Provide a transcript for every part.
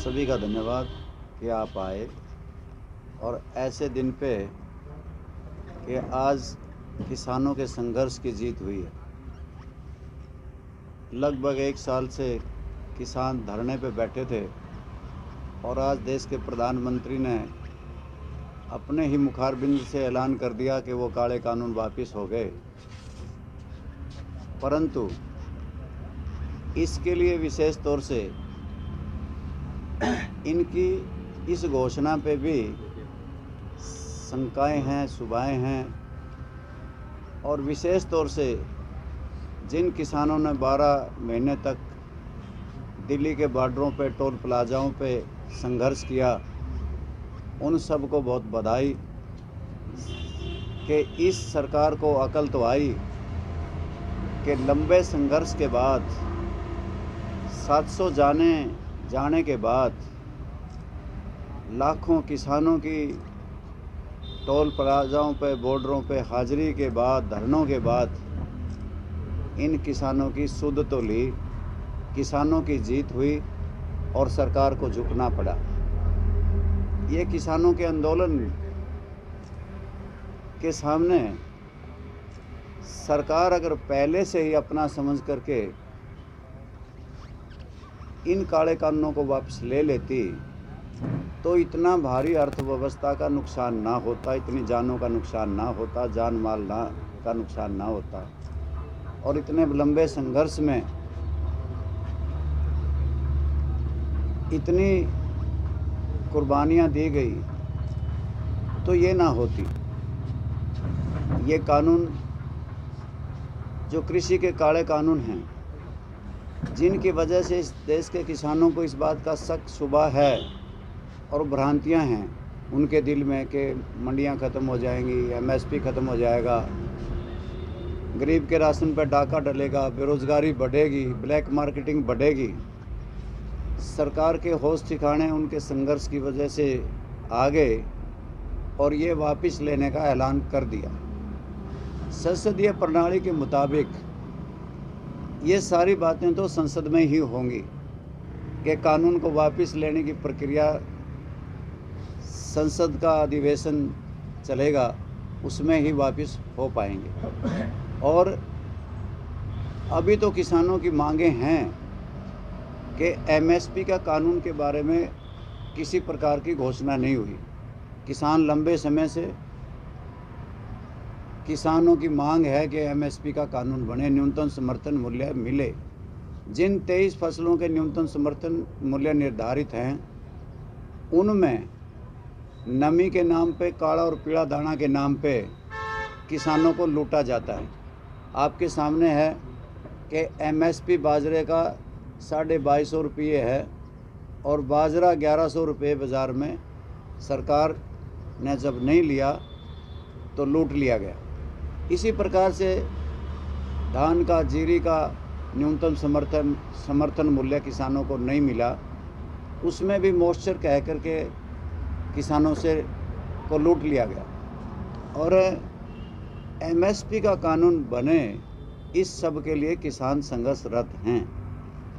सभी का धन्यवाद कि आप आए और ऐसे दिन पे कि आज किसानों के संघर्ष की जीत हुई है। लगभग 1 साल से किसान धरने पे बैठे थे और आज देश के प्रधानमंत्री ने अपने ही मुखारबिंद से ऐलान कर दिया कि वो काले कानून वापस हो गए। परंतु इसके लिए विशेष तौर से इनकी इस घोषणा पे भी शंकाएं हैं, शुभाएं हैं और विशेष तौर से जिन किसानों ने 12 महीने तक दिल्ली के बॉर्डरों पे, टोल प्लाजाओं पे संघर्ष किया, उन सब को बहुत बधाई कि इस सरकार को अकल तो आई कि लंबे संघर्ष के बाद 700 जाने के बाद लाखों किसानों की टोल प्लाजाओं पे, बॉर्डरों पे हाजिरी के बाद, धरनों के बाद इन किसानों की सुध तो ली, किसानों की जीत हुई और सरकार को झुकना पड़ा। ये किसानों के आंदोलन के सामने सरकार अगर पहले से ही अपना समझ करके इन काले कानूनों को वापस ले लेती तो इतना भारी अर्थव्यवस्था का नुकसान ना होता, इतनी जानों का नुकसान ना होता, जान माल का नुकसान ना होता और इतने लंबे संघर्ष में इतनी कुर्बानियां दी गई तो ये ना होती। ये कानून जो कृषि के काले कानून हैं, जिनकी वजह से इस देश के किसानों को इस बात का शक शुबा है और भ्रांतियां हैं उनके दिल में कि मंडियां ख़त्म हो जाएंगी, MSP ख़त्म हो जाएगा, गरीब के राशन पर डाका डलेगा, बेरोज़गारी बढ़ेगी, ब्लैक मार्केटिंग बढ़ेगी। सरकार के होश ठिकाने उनके संघर्ष की वजह से आ गए और ये वापस लेने का ऐलान कर दिया। संसदीय प्रणाली के मुताबिक ये सारी बातें तो संसद में ही होंगी कि कानून को वापस लेने की प्रक्रिया, संसद का अधिवेशन चलेगा उसमें ही वापस हो पाएंगे। और अभी तो किसानों की मांगें हैं कि MSP का कानून के बारे में किसी प्रकार की घोषणा नहीं हुई। किसान लंबे समय से किसानों की मांग है कि MSP का कानून बने, न्यूनतम समर्थन मूल्य मिले। जिन 23 फसलों के न्यूनतम समर्थन मूल्य निर्धारित हैं उनमें नमी के नाम पे, काला और पीला दाना के नाम पे किसानों को लूटा जाता है। आपके सामने है कि MSP बाजरे का 2250 रुपये है और बाजरा 1100 रुपये बाज़ार में सरकार ने जब नहीं लिया तो लूट लिया गया। इसी प्रकार से धान का, जीरी का न्यूनतम समर्थन मूल्य किसानों को नहीं मिला, उसमें भी मॉइस्चर कह करके किसानों से को लूट लिया गया। और MSP का कानून बने, इस सब के लिए किसान संघर्षरत हैं।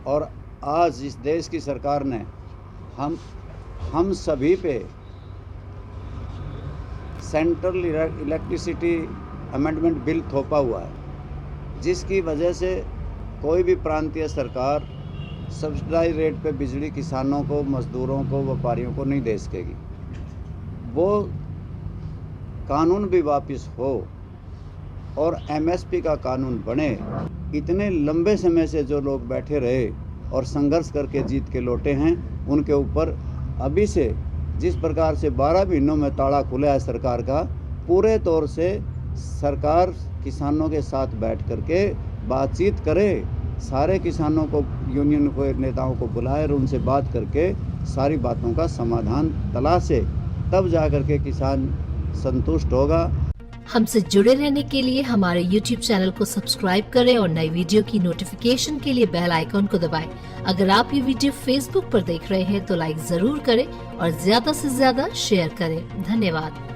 और आज इस देश की सरकार ने हम सभी पे सेंट्रल इलेक्ट्रिसिटी अमेंडमेंट बिल थोपा हुआ है, जिसकी वजह से कोई भी प्रांतीय सरकार सब्सिडाइज रेट पे बिजली किसानों को, मजदूरों को, व्यापारियों को नहीं दे सकेगी। वो कानून भी वापस हो और MSP का कानून बने। इतने लंबे समय से जो लोग बैठे रहे और संघर्ष करके जीत के लौटे हैं, उनके ऊपर अभी से जिस प्रकार से 12 महीनों में ताला खुला है सरकार का, पूरे तौर से सरकार किसानों के साथ बैठ करके बातचीत करे, सारे किसानों को, यूनियन को, नेताओं को बुलाए और उनसे बात करके सारी बातों का समाधान तलाशे, तब जा करके किसान संतुष्ट होगा। हमसे जुड़े रहने के लिए हमारे YouTube चैनल को सब्सक्राइब करें और नई वीडियो की नोटिफिकेशन के लिए बेल आइकॉन को दबाएं। अगर आप ये वीडियो Facebook पर देख रहे हैं तो लाइक जरूर करें और ज्यादा से ज्यादा शेयर करें। धन्यवाद।